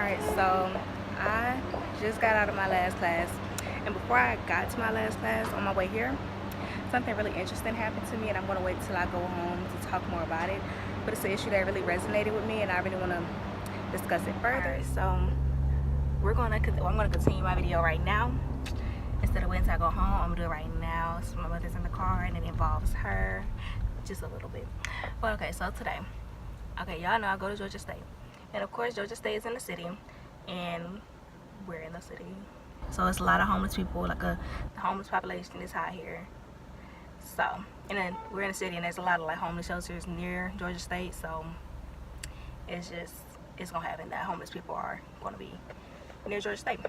Alright, so I just got out of my last class, and before I got to my last class on my way here, something really interesting happened to me, and I'm going to wait till I go home to talk more about it. But it's an issue that really resonated with me, and I really want to discuss it further. So I'm going to continue my video right now. Instead of waiting till I go home, I'm going to do it right now. So my mother's in the car, and it involves her just a little bit. But okay, so today, y'all know I go to Georgia State. And of course, Georgia State is in the city, and we're in the city. So it's a lot of homeless people, the homeless population is high here. So, and then we're in the city, and there's a lot of homeless shelters near Georgia State. So it's gonna happen that homeless people are gonna be near Georgia State.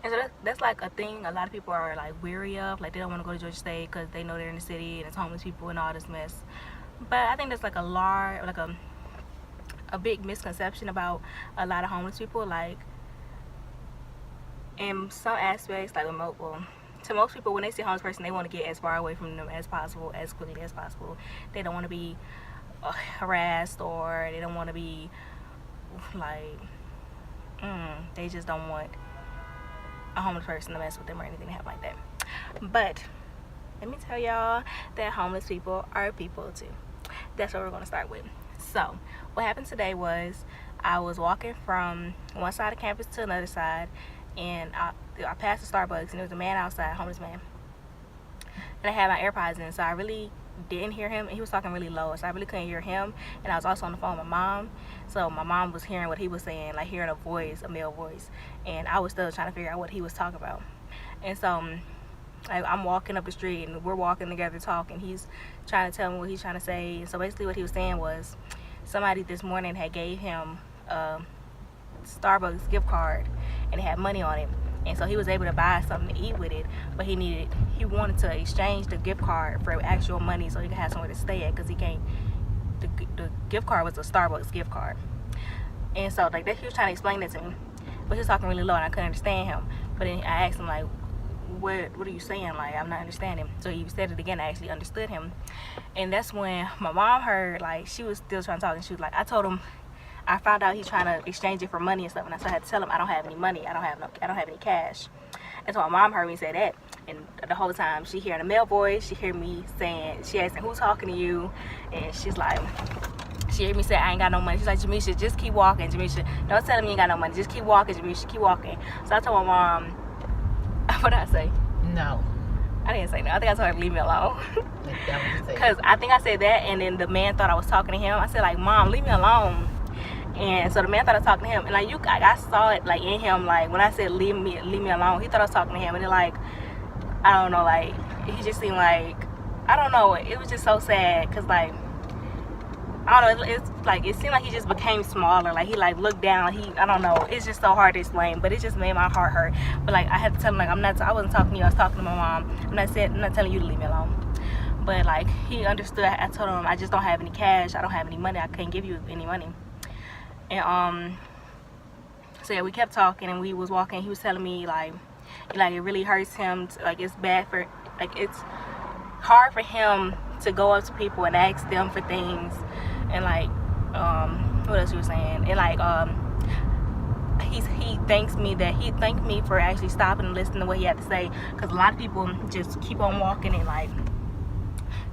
And so that's a thing a lot of people are weary of. They don't want to go to Georgia State because they know they're in the city and it's homeless people and all this mess. But I think there's a big misconception about a lot of homeless people. In some aspects, to most people, when they see a homeless person, they want to get as far away from them as possible, as quickly as possible. They don't want to be harassed, or they don't want to be they just don't want a homeless person to mess with them or anything like that. But let me tell y'all that homeless people are people too. That's what we're going to start with. So what happened today was I was walking from one side of campus to another side, and I passed the Starbucks, and there was a man outside, a homeless man, and I had my AirPods in, so I really didn't hear him, and he was talking really low, so I really couldn't hear him. And I was also on the phone with my mom, so my mom was hearing what he was saying, hearing a male voice, and I was still trying to figure out what he was talking about. And so I'm walking up the street, and we're walking together talking. He's trying to tell me what he's trying to say. And so basically what he was saying was somebody this morning had gave him a Starbucks gift card, and it had money on it. And so he was able to buy something to eat with it, but he wanted to exchange the gift card for actual money so he could have somewhere to stay at, because he can't, the gift card was a Starbucks gift card. And so that he was trying to explain it to me, but he was talking really low and I couldn't understand him. But then I asked him what are you saying? I'm not understanding. So he said it again. I actually understood him. And that's when my mom heard, she was still trying to talk, and she was I told him, I found out he's trying to exchange it for money and stuff, and so I had to tell him I don't have any money. I don't have any cash. And so my mom heard me say that, and the whole time she hearing a male voice, she heard me saying, she asked who's talking to you, and she's she heard me say I ain't got no money. She's like, Jamisha, just keep walking. Jamisha, don't tell him you ain't got no money. Just keep walking, Jamisha, keep walking. So I told my mom, what did I say? No. I didn't say no. I think I told her to leave me alone. Because I think I said that, and then the man thought I was talking to him. I said, Mom, leave me alone. And so the man thought I was talking to him, and I saw it in him, when I said leave me alone, he thought I was talking to him. And then I don't know, he just seemed I don't know, it was just so sad, because I don't know, it's it seemed like he just became smaller, he looked down, I don't know, it's just so hard to explain, but it just made my heart hurt. But I had to tell him I wasn't talking to you, I was talking to my mom. I'm not telling you to leave me alone. But he understood. I told him I just don't have any cash, I don't have any money, I can't give you any money. And so yeah, we kept talking, and we was walking. He was telling me it really hurts him it's bad for it's hard for him to go up to people and ask them for things. And what else he was saying? And he thanked me for actually stopping and listening to what he had to say, because a lot of people just keep on walking and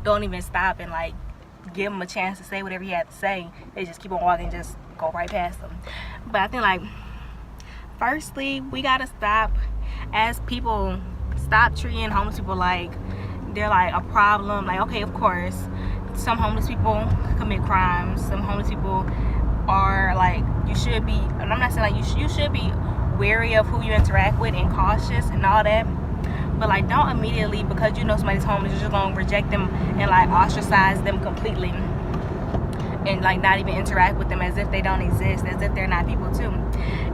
don't even stop and give him a chance to say whatever he had to say. They just keep on walking, just go right past them. But I think firstly, we gotta stop, as people, stop treating homeless people they're a problem. Okay, of course some homeless people commit crimes, some homeless people are you should be, and I'm not saying you should be wary of who you interact with and cautious and all that, but don't immediately, because you know somebody's homeless, you're just gonna reject them and ostracize them completely, and not even interact with them as if they don't exist, as if they're not people too.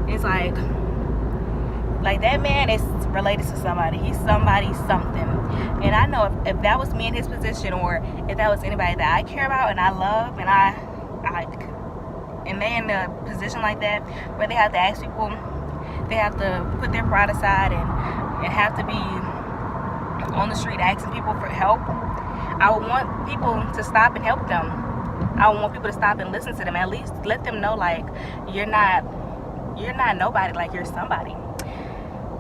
It's that man is related to somebody. He's somebody something. And I know if that was me in his position, or if that was anybody that I care about and I love, and they're in a position like that where they have to ask people, they have to put their pride aside and have to be on the street asking people for help, I would want people to stop and help them. I would want people to stop and listen to them. At least let them know you're you're not nobody, like you're somebody.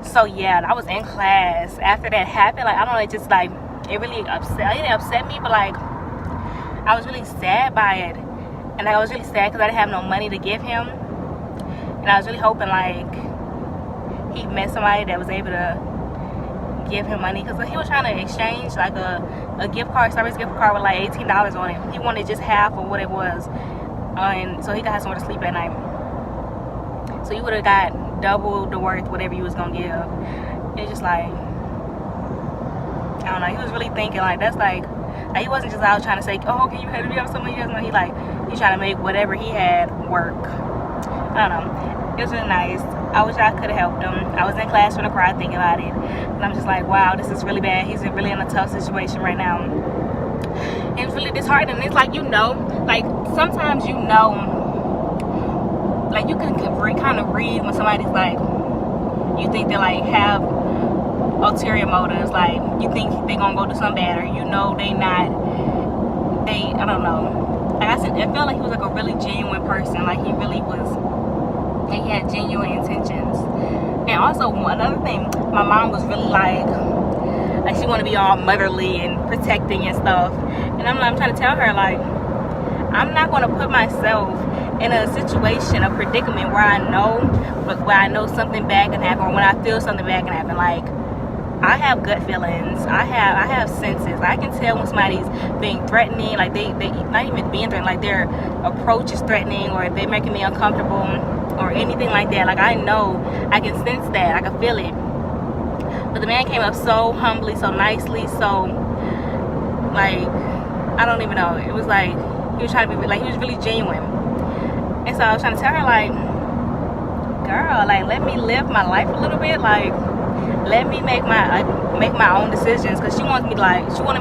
So yeah, I was in class after that happened. Like, I don't know, it just like, it really upset me, but like, I was really sad by it. And like, I was really sad because I didn't have no money to give him. And I was really hoping like he met somebody that was able to give him money, because he was trying to exchange like a gift card, Starbucks gift card with like $18 on it. He wanted just half of what it was, and so he got somewhere to sleep at night. So you would have got double the worth whatever you was gonna give. It's just like, I don't know, he was really thinking like, that's like he wasn't just out trying to say, oh, can you have some money? He's trying to make whatever he had work. I don't know, it was really nice. I wish I could have helped him. I was in class when I cried thinking about it, and I'm just like, wow, this is really bad. He's really in a tough situation right now. It was really disheartening. It's like, you know, like sometimes, you know, like you can kind of read when somebody's like, you think they like have ulterior motives, like you think they gonna go do something bad, or you know I don't know. Like I said, it felt like he was like a really genuine person. Like he really was, like he had genuine intentions. And also another thing, my mom was really like she wanted to be all motherly and protecting and stuff. And I'm trying to tell her, like, I'm not going to put myself in a situation, a predicament where I know something bad can happen, or when I feel something bad can happen. Like, I have gut feelings. I have senses. I can tell when somebody's being threatening, like they not even being threatened, like their approach is threatening, or they're making me uncomfortable, or anything like that. Like, I know, I can sense that, I can feel it. But the man came up so humbly, so nicely, so like, I don't even know. It was like he was trying to be like, he was really genuine. And so I was trying to tell her, like, girl, like, let me live my life a little bit. Like, let me make my own decisions. Because she wanted me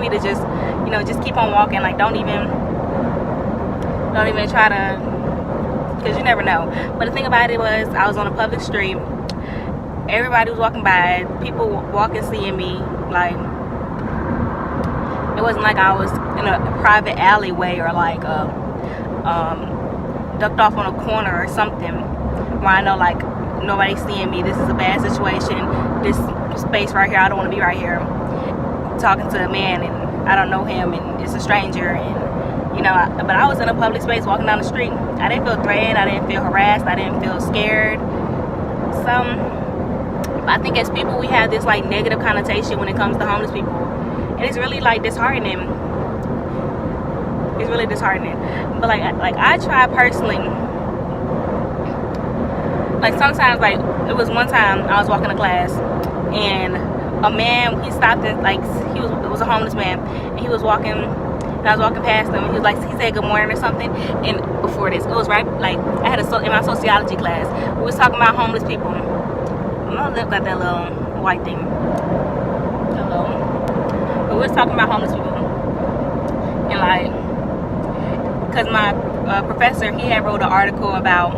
to just, you know, just keep on walking. Like, don't even try to, because you never know. But the thing about it was, I was on a public street. Everybody was walking by, people walking, seeing me. Like, it wasn't like I was in a private alleyway, or like ducked off on a corner or something, where I know like nobody's seeing me. This is a bad situation. This space right here, I don't want to be right here talking to a man and I don't know him and it's a stranger, and you know. But I was in a public space walking down the street. I didn't feel threatened. I didn't feel harassed. I didn't feel scared. I think as people, we have this like negative connotation when it comes to homeless people, and it's really like disheartening. It's really disheartening. But like I try personally, like sometimes, like it was one time I was walking to class and a man, he stopped and like it was a homeless man, and he was walking, and I was walking past him, and he said good morning or something. And before this, it was right, like I had in my sociology class, we was talking about homeless people. I look at that little white thing. Hello. But we was talking about homeless people, and like, cause my professor, he had wrote an article about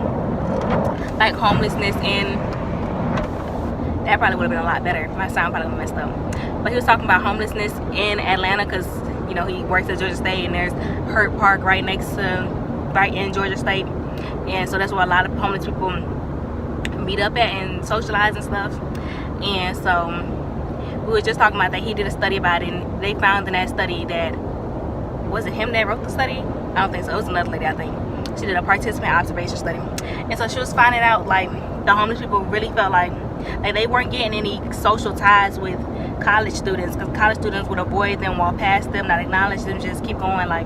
like homelessness in. That probably would have been a lot better. My sound probably would have messed up. But he was talking about homelessness in Atlanta, because you know he works at Georgia State, and there's Hurt Park right in Georgia State, and so that's where a lot of homeless people meet up at and socialize and stuff. And so we were just talking about that. He did a study about it, and they found in that study that, was it him that wrote the study? I don't think so. It was another lady, I think. She did a participant observation study, and so she was finding out like the homeless people really felt like they weren't getting any social ties with college students, because college students would avoid them, walk past them, not acknowledge them, just keep going, like,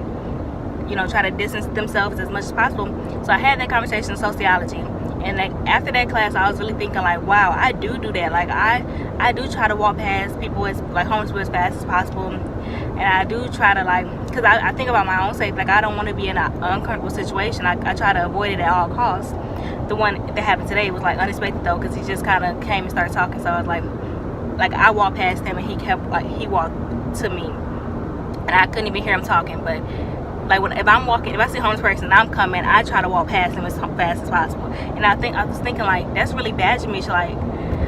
you know, try to distance themselves as much as possible. So I had that conversation in sociology, and like after that class, I was really thinking like, wow, I do that. Like I do try to walk past people as like homeless people as fast as possible, and I do try to like, because I think about my own safety. Like I don't want to be in an uncomfortable situation. I try to avoid it at all costs. The one that happened today was like unexpected though, because he just kind of came and started talking. So I was like I walked past him, and he walked to me, and I couldn't even hear him talking. But like if I see a homeless person and I'm coming, I try to walk past him as fast as possible. And I was thinking like, that's really bad to me. Like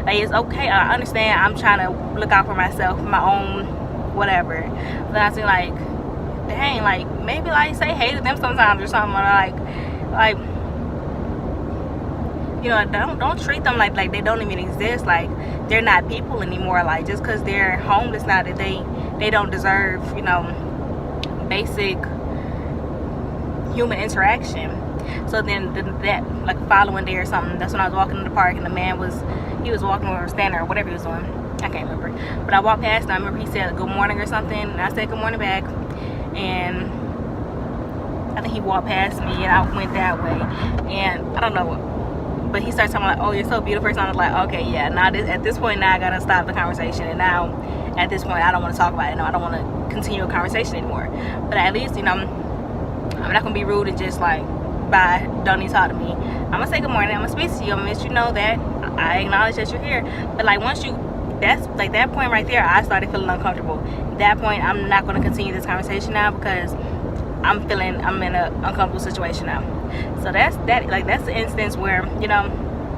it's okay, I understand, I'm trying to look out for myself, my own whatever. But I think like, dang, like maybe like say hey to them sometimes or something, or like you know, don't treat them like they don't even exist, like they're not people anymore. Like just because they're homeless now, that they don't deserve, you know, basic human interaction. So then that like following day or something, that's when I was walking in the park, and the man was walking or standing or whatever he was doing, I can't remember, but I walked past and I remember he said good morning or something, and I said good morning back, and I think he walked past me and I went that way, and I don't know, but he started talking like, oh, you're so beautiful, and I was like, okay, yeah, now at this point now I gotta stop the conversation, and now at this point I don't want to talk about it, no, I don't want to continue a conversation anymore. But at least, you know, I'm not gonna be rude and just like, bye, don't need to talk to me. I'm gonna say good morning, I'm gonna speak to you, I'm gonna let you know that I acknowledge that you're here. But like once you, that's like that point right there, I started feeling uncomfortable. At that point, I'm not gonna continue this conversation now, because I'm feeling I'm in an uncomfortable situation now. So that's the instance where, you know,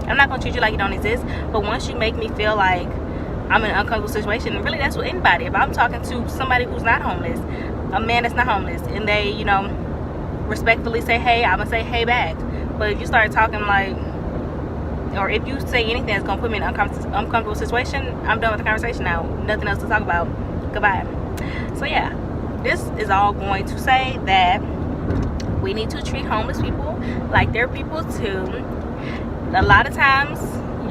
I'm not gonna treat you like you don't exist, but once you make me feel like I'm in an uncomfortable situation, and really that's with anybody. If I'm talking to somebody who's not homeless, a man that's not homeless, and they, you know, respectfully say hey, I'm gonna say hey back. But if you start talking like, or if you say anything that's gonna put me in an uncomfortable situation, I'm done with the conversation now. Nothing else to talk about. Goodbye. So yeah, this is all going to say that we need to treat homeless people like they're people too. A lot of times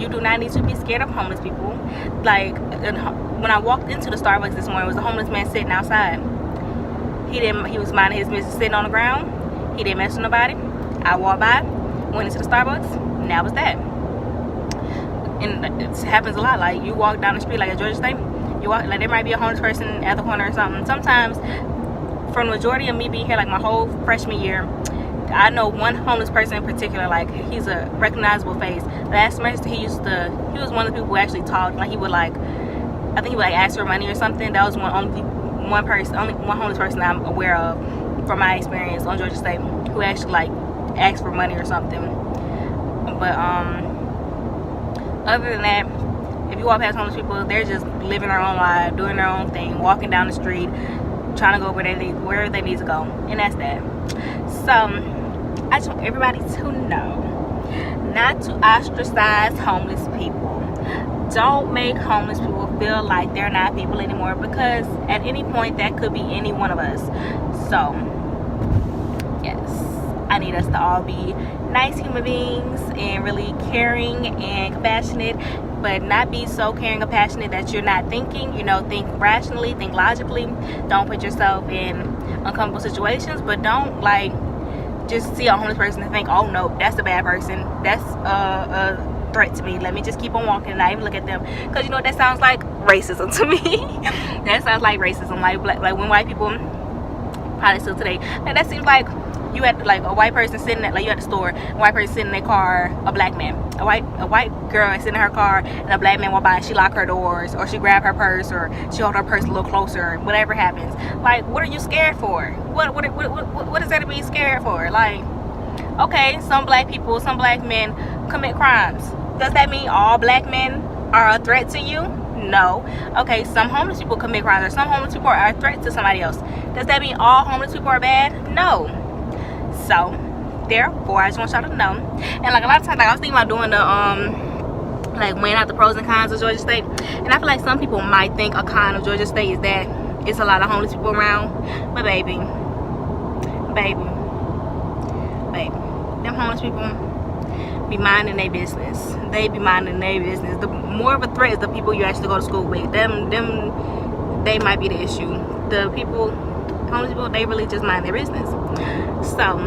you do not need to be scared of homeless people. Like when I walked into the Starbucks this morning, it was a homeless man sitting outside. He was minding his business, sitting on the ground. He didn't mess with nobody. I walked by, went into the Starbucks, and that was that. And it happens a lot. Like you walk down the street, like at Georgia State, you walk, like there might be a homeless person at the corner or something. Sometimes, from the majority of me being here, like my whole freshman year, I know one homeless person in particular. Like he's a recognizable face. Last semester he was one of the people who actually talked. Like he would like, I think he would like ask for money or something. That was only one homeless person I'm aware of from my experience on Georgia State who actually like asked for money or something. But other than that, if you walk past homeless people, they're just living their own life, doing their own thing, walking down the street, trying to go where they need to go, and that's that. So I just want everybody to know not to ostracize homeless people. Don't make homeless people feel like they're not people anymore, because at any point that could be any one of us. So yes, I need us to all be nice human beings and really caring and compassionate, but not be so caring and compassionate that you're not thinking. You know, think rationally, think logically. Don't put yourself in uncomfortable situations, but don't like just see a homeless person and think, oh no, that's a bad person, that's a threat to me, let me just keep on walking and not even look at them. Because you know, that sounds like racism to me. That sounds like racism, like when white people, probably still today, like that seems like you had like a white person sitting at, like you at the store, a white person sitting in their car, a black man, a white girl sitting in her car, and a black man walk by and she lock her doors, or she grab her purse, or she hold her purse a little closer, whatever happens. Like, what are you scared for? What is there to be scared for? Like, okay, some black people, some black men commit crimes. Does that mean all black men are a threat to you? No. Okay, some homeless people commit crimes, or some homeless people are a threat to somebody else. Does that mean all homeless people are bad? No. So therefore, I just want y'all to know. And like a lot of times, like I was thinking about doing the like weighing out the pros and cons of Georgia State, and I feel like some people might think a con of Georgia State is that it's a lot of homeless people around. But baby, them homeless people be minding their business. They be minding their business. The more of a threat is the people you actually go to school with. Them they might be the issue. The people, homeless people, they really just mind their business. So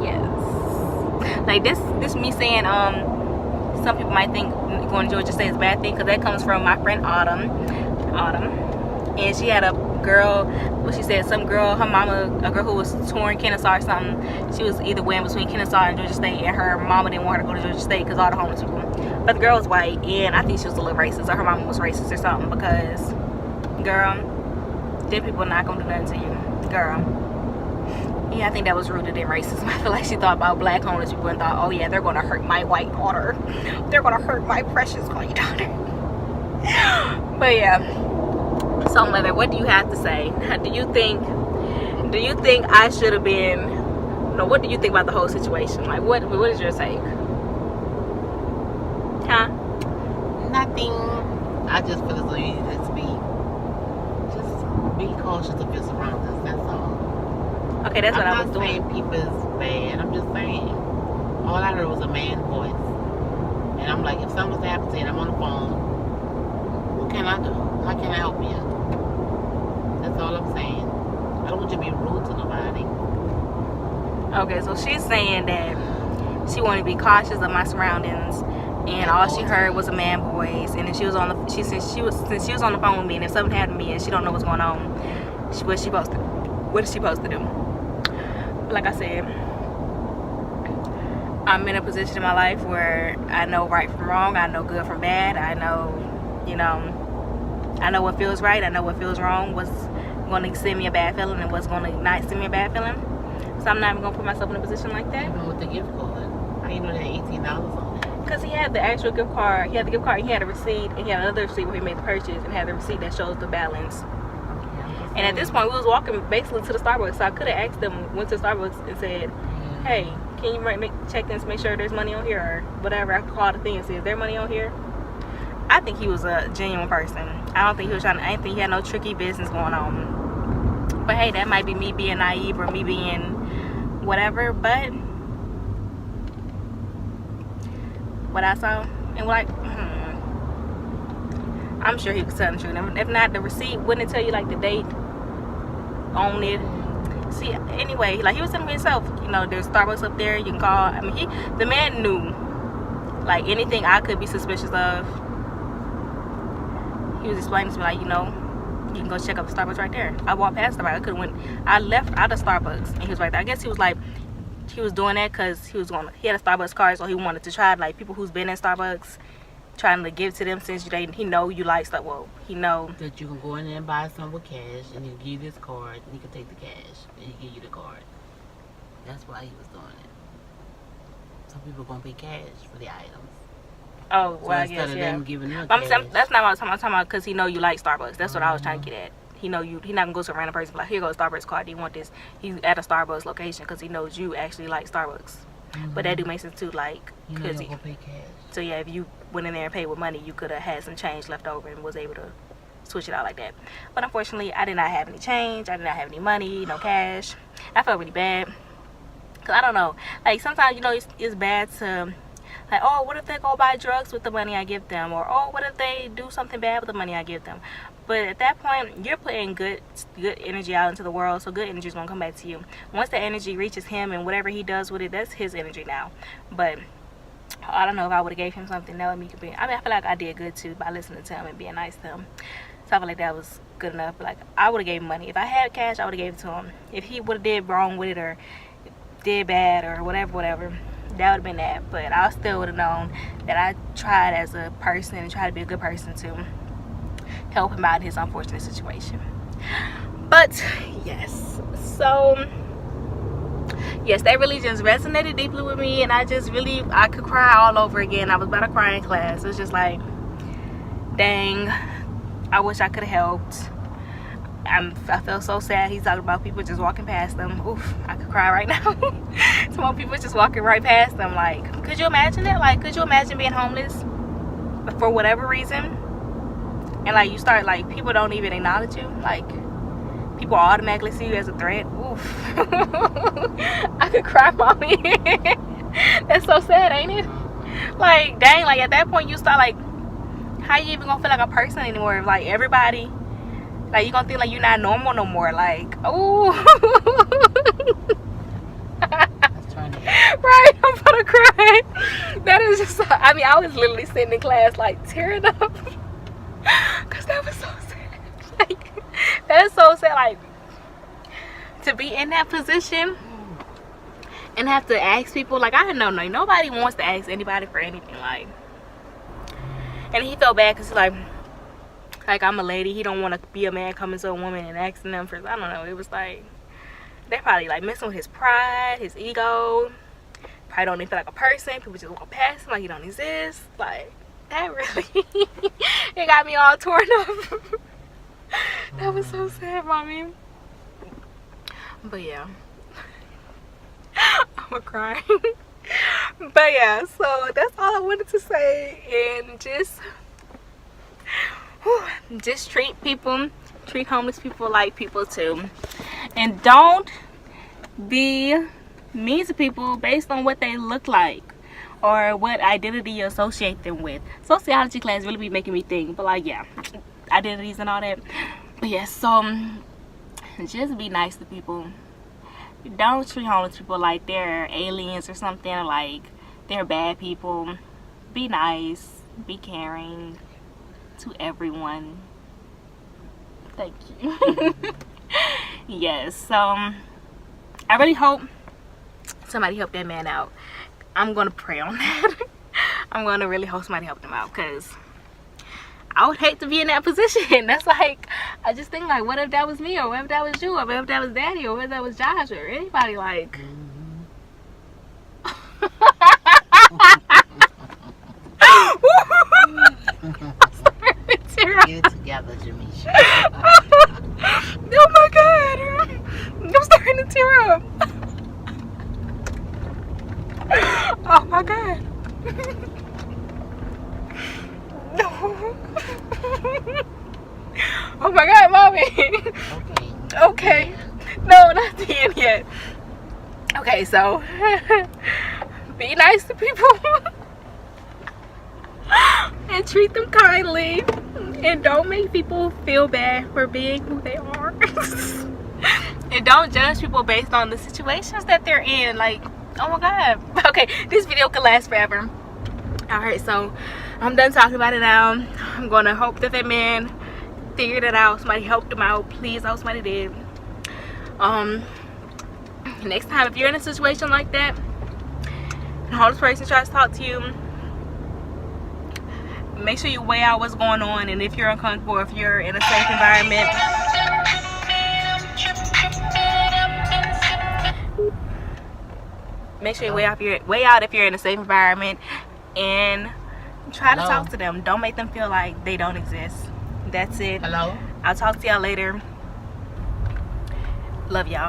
yes, like this me saying some people might think going to Georgia State is a bad thing, because that comes from my friend Autumn, and she had a girl, what she said, some girl, her mama, a girl who was touring Kennesaw or something, she was either weighing between Kennesaw and Georgia State, and her mama didn't want her to go to Georgia State because all the homeless people. But the girl was white, and I think she was a little racist, or her mama was racist or something, because girl, them people not gonna do nothing to you, girl. Yeah, I think that was rooted in racism. I feel like she thought about black homeless people and thought, oh yeah, they're gonna hurt my white daughter, they're gonna hurt my precious white daughter. But yeah, so Mother, what do you have to say? Do you think I should have been know, what do you think about the whole situation? Like, what is your take? Huh? Nothing. I just feel as though you just be cautious of your surroundings. That's all. Okay, that's what I was doing. I'm not saying people is bad. I'm just saying. All I heard was a man's voice, and I'm like, if something's happening, I'm on the phone. What can I do? How can I help you? That's all I'm saying. I don't want you to be rude to nobody. Okay, so she's saying that she wanted to be cautious of my surroundings, and all she heard was a man voice. And then she was on the since she was on the phone with me, and if something happened to me and she don't know what's going on, what is she supposed to do? Like I said, I'm in a position in my life where I know right from wrong, I know good from bad, I know, you know, I know what feels right, I know what feels wrong, what's going to send me a bad feeling and what's going to not send me a bad feeling. So I'm not even going to put myself in a position like that. Even with the gift card, how you know that $18 on it? Because he had the actual gift card, he had the gift card, he had a receipt, and he had another receipt where he made the purchase, and had the receipt that shows the balance. And at this point, we was walking basically to the Starbucks, so I could have asked them, went to Starbucks and said, hey, can you check this, make sure there's money on here, or whatever. I could call the thing and say, is there money on here? I think he was a genuine person. I don't think he was I didn't think he had no tricky business going on. But hey, that might be me being naive or me being whatever, but what I saw, and like, I'm sure he was telling the truth. If not, the receipt wouldn't it tell you like the date on it? See, anyway, like he was telling me himself, you know, there's Starbucks up there, you can call. I mean, the man knew, like, anything I could be suspicious of, he was explaining to me, like, you know, you can go check out the Starbucks right there. I walked past Starbucks. I left out of Starbucks, and he was right there. I guess he was like, he was doing that because he had a Starbucks card, so he wanted to try, like, people who's been in Starbucks, trying to give to them since he know you like stuff. Well, he know that you can go in there and buy something with cash, and he'll give you this card, and he can take the cash, and he give you the card. That's why he was doing it. Some people gonna pay cash for the items. Oh, well, so I guess, yeah. Them giving them cash. That's not what I'm talking about, because he know you like Starbucks. That's what I was trying to get at. He know you. He not gonna go to a random person like, here goes Starbucks card. Do you want this? He's at a Starbucks location because he knows you actually like Starbucks. But that do make sense too, like, because he gonna pay cash. So yeah, if you went in there and paid with money, you could have had some change left over and was able to switch it out like that. But unfortunately, I did not have any change. I did not have any money, no cash. I felt really bad, because I don't know, like, sometimes, you know, it's bad to, like, oh, what if they go buy drugs with the money I give them? Or, oh, what if they do something bad with the money I give them? But at that point, you're putting good energy out into the world, so good energy is going to come back to you. Once that energy reaches him and whatever he does with it, that's his energy now. But I don't know if I would have gave him something. That would make it be. I mean, I feel like I did good too by listening to him and being nice to him. So I feel like that was good enough. But like, I would have gave him money. If I had cash, I would have gave it to him. If he would have did wrong with it or did bad or whatever, that would have been that. But I still would have known that I tried as a person and tried to be a good person to help him out in his unfortunate situation. But yes, so yes, that really just resonated deeply with me, and I could cry all over again. I was about to cry in class. It was just like, dang, I wish I could have helped. I felt so sad. He's talking about people just walking past them. Oof, I could cry right now. Some more people just walking right past them. Like, could you imagine that? Like, could you imagine being homeless for whatever reason? And like, you start, like, people don't even acknowledge you. Like, people automatically see you as a threat. Oof. I could cry, mommy. That's so sad, ain't it? Like, dang, like, at that point you start, like, how you even gonna feel like a person anymore? If, like, everybody, like, you gonna think like you're not normal no more. Like, oh. Right, I'm gonna cry. That is just, I mean, I was literally sitting in class, like, tearing up. Because that was so sad. Like, that's so sad. Like, to be in that position and have to ask people, like, I know nobody wants to ask anybody for anything, like. And he felt bad because he's like I'm a lady. He don't want to be a man coming to a woman and asking them for, I don't know. It was like, they're probably like messing with his pride, his ego. Probably don't even feel like a person. People just walk past him like he don't exist. Like, that really, it got me all torn up. That was so sad, mommy. But yeah. I'm crying. But yeah, so that's all I wanted to say. And just treat homeless people like people too. And don't be mean to people based on what they look like or what identity you associate them with. Sociology class really be making me think, but like, yeah, identities and all that. But yeah, so just be nice to people. Don't treat homeless people like they're aliens or something, like they're bad people. Be nice, be caring to everyone. Thank you. Yes, so I really hope somebody help that man out. I'm gonna pray on that. I'm gonna really hope somebody help him out, because I would hate to be in that position. That's like, I just think like, what if that was me, or what if that was you, or what if that was Daddy, or what if that was Josh, or anybody, like. Get it together, Jamisha. Oh my God, I'm starting to tear up. Oh my God. Oh my God, Mommy. Okay. No, not the end yet. Okay, so be nice to people and treat them kindly, and don't make people feel bad for being who they are. And don't judge people based on the situations that they're in. Like, oh my God. Okay, this video could last forever. Alright, so I'm done talking about it now. I'm gonna hope that man figured it out. Somebody helped him out. Please, I hope somebody did. Next time, if you're in a situation like that, and a homeless person tries to talk to you, make sure you weigh out what's going on, and if you're uncomfortable, if you're in a safe environment, make sure you weigh out if you're in a safe environment, and try to talk to them. Don't make them feel like they don't exist. That's it. Hello. I'll talk to y'all later. Love y'all.